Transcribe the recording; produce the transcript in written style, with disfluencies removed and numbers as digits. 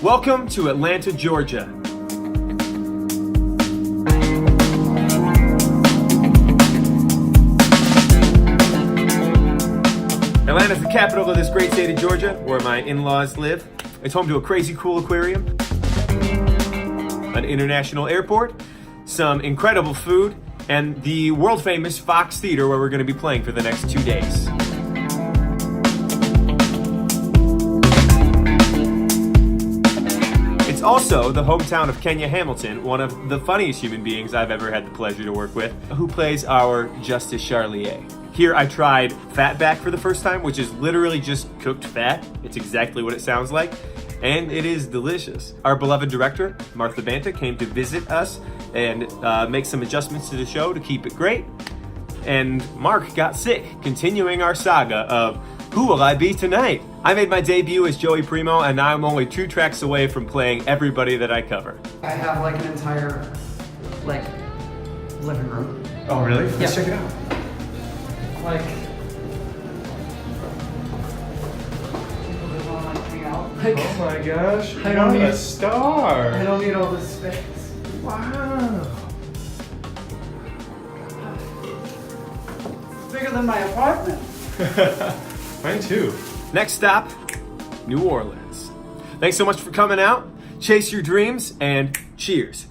Welcome to Atlanta, Georgia. Atlanta's the capital of this great state of Georgia, where my in-laws live. It's home to a crazy cool aquarium, an international airport, some incredible food, and the world-famous Fox Theater, where we're going to be playing for the next 2 days. It's also the hometown of Kenya Hamilton, one of the funniest human beings I've ever had the pleasure to work with, who plays our Justice Charlier. Here I tried fatback for the first time, which is literally just cooked fat. It's exactly what it sounds like, and it is delicious. Our beloved director, Martha Banta, came to visit us and make some adjustments to the show to keep it great. And Mark got sick, continuing our saga of Who Will I Be Tonight? I made my debut as Joey Primo, and now I'm only 2 tracks away from playing everybody that I cover. I have like an entire living room. Oh really? Yeah. Let's check it out. Like people that want to hang out. Like, Oh my gosh, I don't need a star. I don't need all this space. Wow. It's bigger than my apartment. Mine too. Next stop, New Orleans. Thanks so much for coming out. Chase your dreams and cheers.